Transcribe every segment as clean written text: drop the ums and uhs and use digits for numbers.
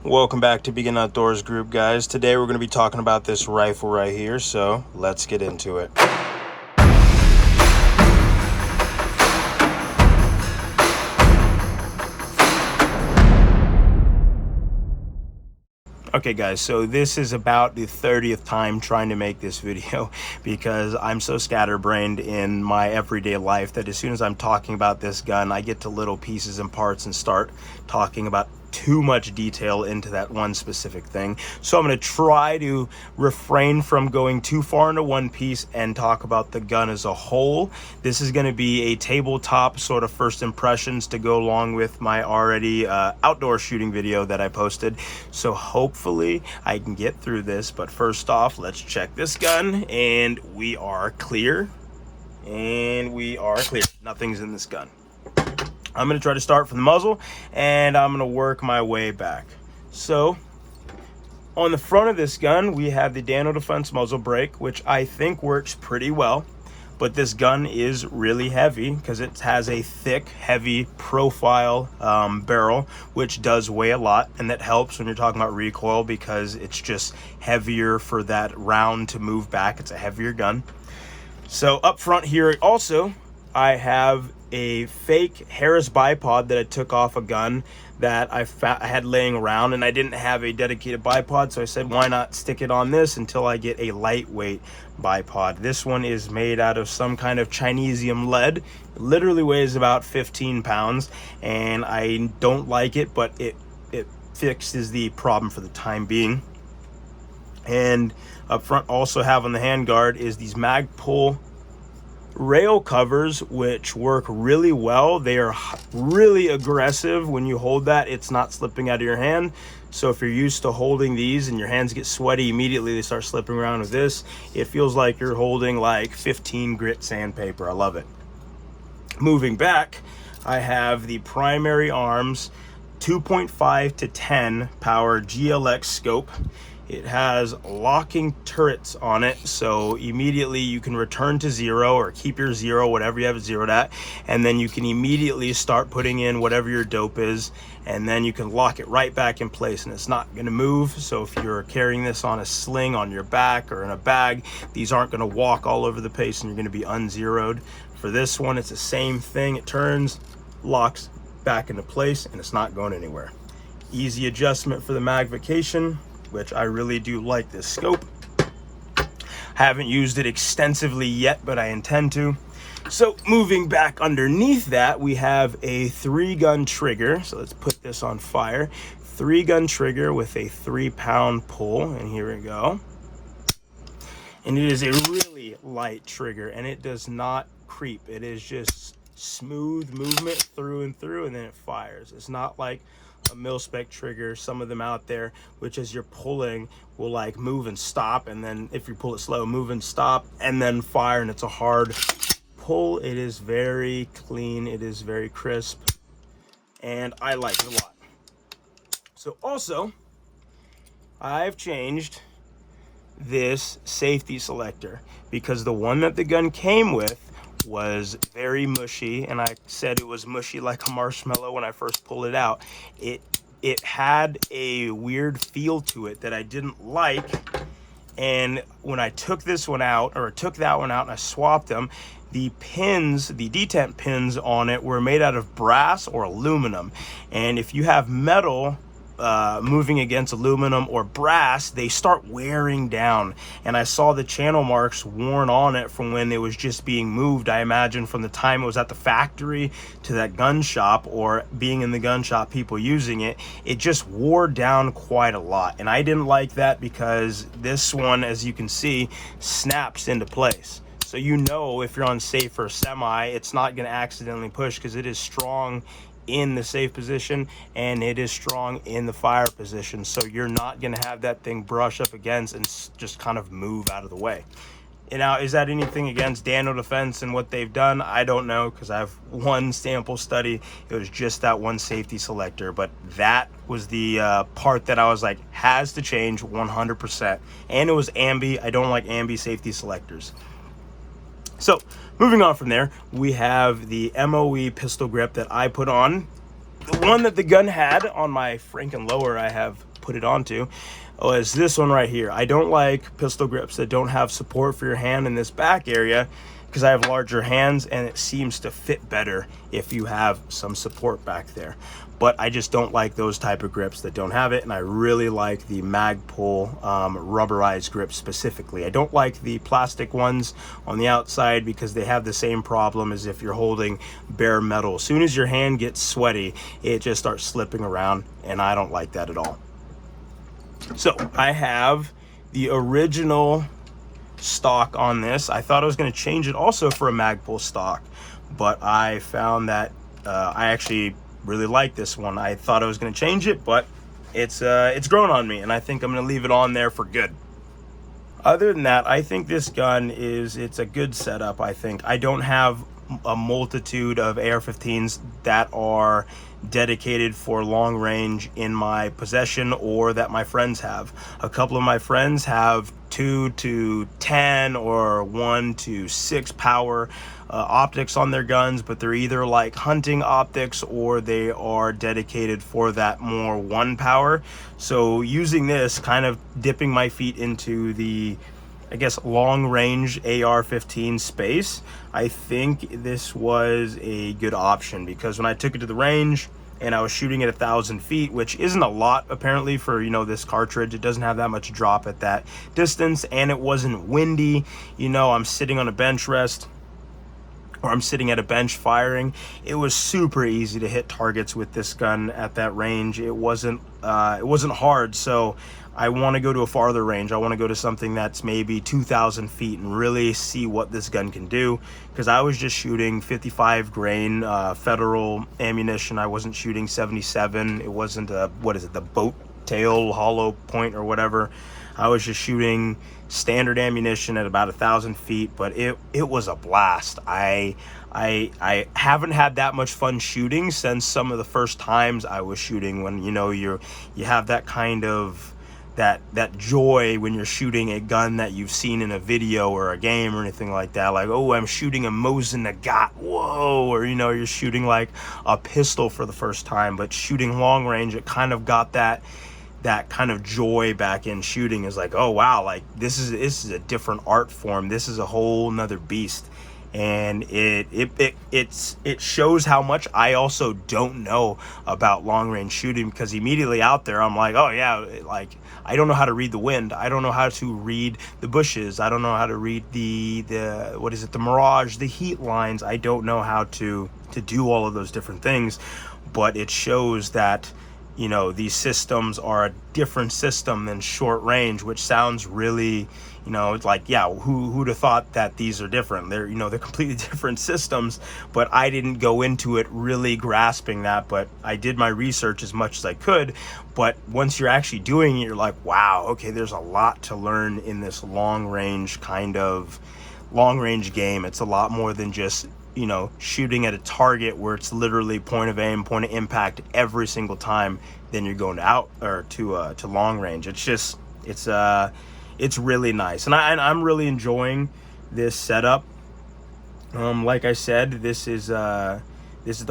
Welcome back to Begin Outdoors Group, guys. Today we're going to be talking about this rifle right here, so let's get into it. Okay guys, so this is about the 30th time trying to make this video because I'm so scatterbrained in my everyday life that as soon as I'm talking about this gun, I get to little pieces and parts and start talking about too much detail into that one specific thing. So I'm going to try to refrain from going too far into one piece and talk about the gun as a whole. This is going to be a tabletop sort of first impressions to go along with my already outdoor shooting video that I posted. So hopefully I can get through this, but first off, let's check this gun, and we are clear. Nothing's in this gun. I'm going to try to start from the muzzle, and I'm going to work my way back. So on the front of this gun, we have the Dano Defense muzzle brake, which I think works pretty well. But this gun is really heavy because it has a thick, heavy profile barrel, which does weigh a lot. And that helps when you're talking about recoil because it's just heavier for that round to move back. It's a heavier gun. So up front here also, I have a fake Harris bipod that I took off a gun that I had laying around, and I didn't have a dedicated bipod, so I said why not stick it on this until I get a lightweight bipod. This one is made out of some kind of Chinesium lead. It literally weighs about 15 pounds, and I don't like it, but it fixes the problem for the time being. And up front also have on the handguard is these Magpul rail covers, which work really well. They are really aggressive. When you hold that, it's not slipping out of your hand. So if you're used to holding these and your hands get sweaty immediately, they start slipping around with this. It feels like you're holding like 15 grit sandpaper. I love it. Moving back, I have the primary arms 2.5 to 10 power GLX scope. It has locking turrets on it, so immediately you can return to zero or keep your zero, whatever you have it zeroed at, and then you can immediately start putting in whatever your dope is, and then you can lock it right back in place and it's not going to move. So if you're carrying this on a sling on your back or in a bag, these aren't going to walk all over the place and you're going to be unzeroed. For this one, it's the same thing. It turns, locks back into place, and it's not going anywhere. Easy adjustment for the magnification, which I really do like this scope. Haven't used it extensively yet, but I intend to. So moving back underneath that, we have a 3-gun trigger. So let's put this on fire. 3-gun trigger with a 3-pound pull, and here we go. And it is a really light trigger, and it does not creep. It is just smooth movement through and through, and then it fires. It's not like a mil-spec trigger, some of them out there, which as you're pulling will like move and stop, and then if you pull it slow, move and stop, and then fire, and it's a hard pull. It is very clean, it is very crisp, and I like it a lot. So also, I've changed this safety selector because the one that the gun came with was very mushy, and I said it was mushy like a marshmallow when I first pulled it out. It had a weird feel to it that I didn't like, and when I took this one out, or took that one out and I swapped them, the pins, the detent pins on it were made out of brass or aluminum, and if you have metal moving against aluminum or brass, they start wearing down, and I saw the channel marks worn on it from when it was just being moved. I imagine from the time it was at the factory to that gun shop, or being in the gun shop, people using it, it just wore down quite a lot, and I didn't like that because this one, as you can see, snaps into place. So you know if you're on safe or semi, it's not going to accidentally push because it is strong in the safe position and it is strong in the fire position, so you're not going to have that thing brush up against and just kind of move out of the way. And now, is that anything against Dano Defense and what they've done? I don't know, because I have one sample study. It was just that one safety selector, but that was the part that I was like, has to change 100%. And it was ambi. I don't like ambi safety selectors. So moving on from there, we have the MOE pistol grip that I put on. the one that the gun had on my Franken lower I have put it onto was this one right here. I don't like pistol grips that don't have support for your hand in this back area, because I have larger hands and it seems to fit better if you have some support back there. But I just don't like those type of grips that don't have it, and I really like the Magpul rubberized grips specifically. I don't like the plastic ones on the outside because they have the same problem as if you're holding bare metal. As soon as your hand gets sweaty, it just starts slipping around, and I don't like that at all. So I have the original stock on this. I thought I was going to change it also for a Magpul stock, but I found that I actually really like this one. I thought I was going to change it, but it's grown on me, and I think I'm going to leave it on there for good. Other than that, I think this gun it's a good setup. I think I don't have a multitude of AR-15s that are dedicated for long range in my possession, or that my friends have. A couple of my friends have 2 to 10 or 1 to 6 power optics on their guns, but they're either like hunting optics or they are dedicated for that more 1 power. So using this, kind of dipping my feet into the, I guess, long range AR-15 space, I think this was a good option, because when I took it to the range and I was shooting at 1,000 feet, which isn't a lot apparently for, you know, this cartridge. It doesn't have that much drop at that distance, and it wasn't windy. You know, I'm sitting on a bench rest, or I'm sitting at a bench firing. It was super easy to hit targets with this gun at that range. It wasn't hard. So I want to go to a farther range. I want to go to something that's maybe 2,000 feet and really see what this gun can do, because I was just shooting 55 grain federal ammunition. I wasn't shooting 77. It wasn't the boat tail hollow point or whatever. I was just shooting standard ammunition at about 1,000 feet, but it was a blast. I haven't had that much fun shooting since some of the first times I was shooting, when, you know, you have that kind of that joy when you're shooting a gun that you've seen in a video or a game or anything like that. Like, oh, I'm shooting a Mosin Nagant, whoa, or, you know, you're shooting like a pistol for the first time. But shooting long range, it kind of got that kind of joy back in shooting. Is like, oh wow, like this is a different art form. This is a whole nother beast. And it shows how much I also don't know about long range shooting, because immediately out there I'm like, oh yeah, like I don't know how to read the wind. I don't know how to read the bushes. I don't know how to read the mirage, the heat lines. I don't know how to do all of those different things. But it shows that, you know, these systems are a different system than short range, which sounds really, you know, it's like, yeah, who'd have thought that these are different? They're, you know, they're completely different systems, but I didn't go into it really grasping that. But I did my research as much as I could. But once you're actually doing it, you're like, wow, okay, there's a lot to learn in this long range game. It's a lot more than just, you know, shooting at a target where it's literally point of aim, point of impact every single time. Then you're going to long range. It's just, it's really nice, and I'm really enjoying this setup. Like I said, this is the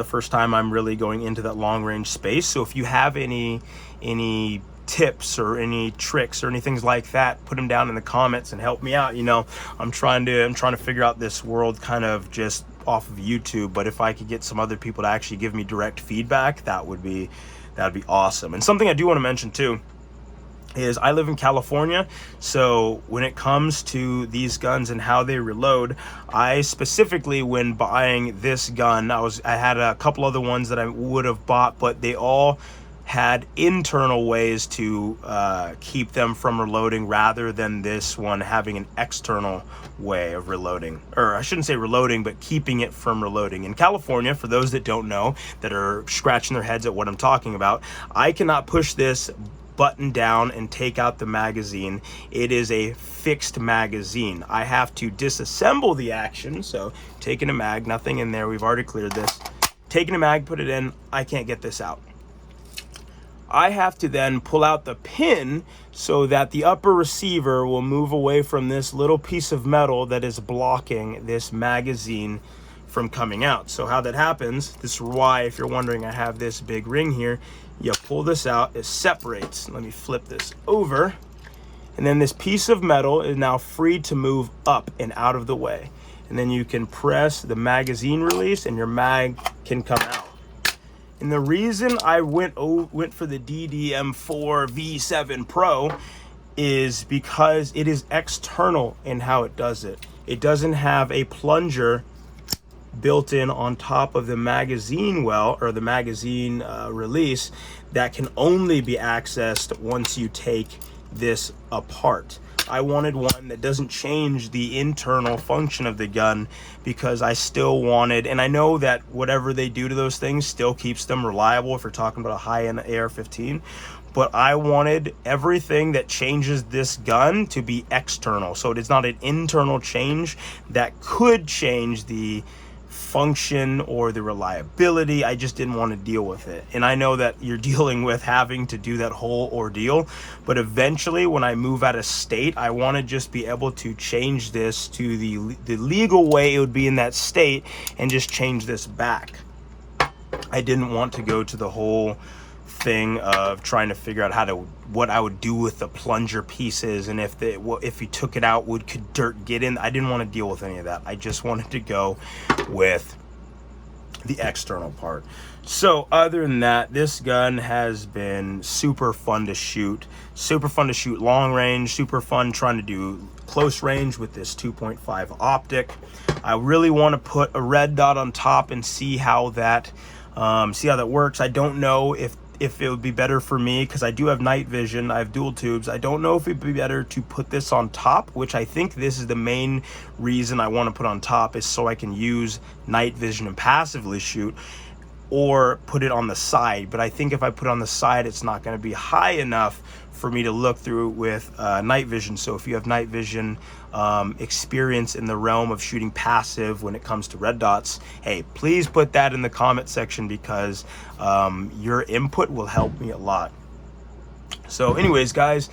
first time I'm really going into that long range space. So if you have any tips or any tricks or anything like that, put them down in the comments and help me out. You know, I'm trying to figure out this world kind of just off of YouTube, but if I could get some other people to actually give me direct feedback, that'd be awesome. And something I do want to mention too is I live in California, so when it comes to these guns and how they reload, I specifically, when buying this gun, I had a couple other ones that I would have bought, but they all had internal ways to keep them from reloading, rather than this one having an external way of reloading. Or I shouldn't say reloading, but keeping it from reloading. In California, for those that don't know, that are scratching their heads at what I'm talking about, I cannot push this button down and take out the magazine. It is a fixed magazine. I have to disassemble the action. So taking a mag, nothing in there, we've already cleared this. Taking a mag, put it in, I can't get this out. I have to then pull out the pin so that the upper receiver will move away from this little piece of metal that is blocking this magazine from coming out. So how that happens, this is why, if you're wondering, I have this big ring here. You pull this out, it separates. Let me flip this over. And then this piece of metal is now free to move up and out of the way. And then you can press the magazine release and your mag can come out. And the reason I went for the DDM4 V7 Pro is because it is external in how it does it. It doesn't have a plunger built in on top of the magazine well, or the magazine release, that can only be accessed once you take this apart. I wanted one that doesn't change the internal function of the gun, because I still wanted, and I know that whatever they do to those things still keeps them reliable if you're talking about a high-end AR-15, but I wanted everything that changes this gun to be external, so it is not an internal change that could change the function or the reliability. I just didn't want to deal with it. And I know that you're dealing with having to do that whole ordeal, but eventually when I move out of state, I want to just be able to change this to the legal way it would be in that state and just change this back. I didn't want to go to the whole thing of trying to figure out what I would do with the plunger pieces, and if you took it out, could dirt get in. I didn't want to deal with any of that. I just wanted to go with the external part. So other than that, this gun has been super fun to shoot long range, super fun trying to do close range with this 2.5 optic. I really want to put a red dot on top and see how that works. I don't know if it would be better for me, because I do have night vision, I have dual tubes. I don't know if it'd be better to put this on top, which I think this is the main reason I want to put on top, is so I can use night vision and passively shoot, or put it on the side. But I think if I put it on the side, it's not going to be high enough for me to look through with night vision. So if you have night vision experience in the realm of shooting passive when it comes to red dots, hey, please put that in the comment section, because your input will help me a lot. So anyways, guys,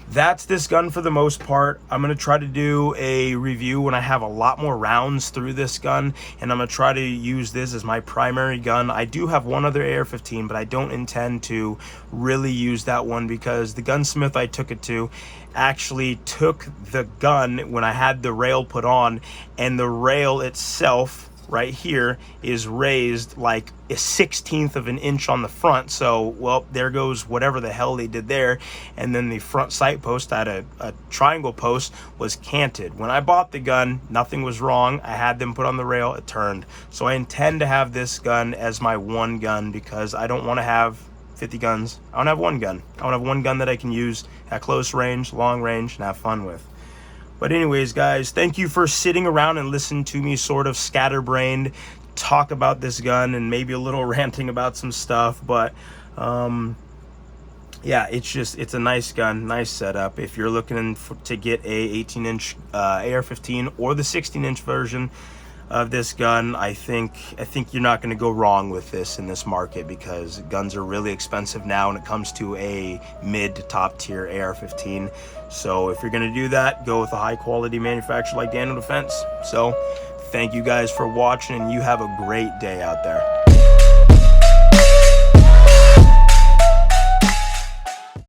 that's this gun for the most part. I'm going to try to do a review when I have a lot more rounds through this gun, and I'm going to try to use this as my primary gun. I do have one other AR-15, but I don't intend to really use that one, because the gunsmith I took it to actually took the gun when I had the rail put on, and the rail itself right here is raised like a 1/16 of an inch on the front. So, well, there goes whatever the hell they did there. And then the front sight post, I had a triangle post, was canted. When I bought the gun, nothing was wrong. I had them put on the rail, it turned. So I intend to have this gun as my one gun, because I don't want to have 50 guns. I want to have one gun. I want to have one gun that I can use at close range, long range, and have fun with. But anyways, guys, thank you for sitting around and listening to me sort of scatterbrained talk about this gun, and maybe a little ranting about some stuff. But yeah, it's a nice gun, nice setup. If you're looking to get a 18-inch AR-15 or the 16-inch version of this gun, I think you're not going to go wrong with this in this market, because guns are really expensive now when it comes to a mid to top tier AR-15. So if you're going to do that, go with a high quality manufacturer like Daniel Defense. So thank you guys for watching, and you have a great day out there.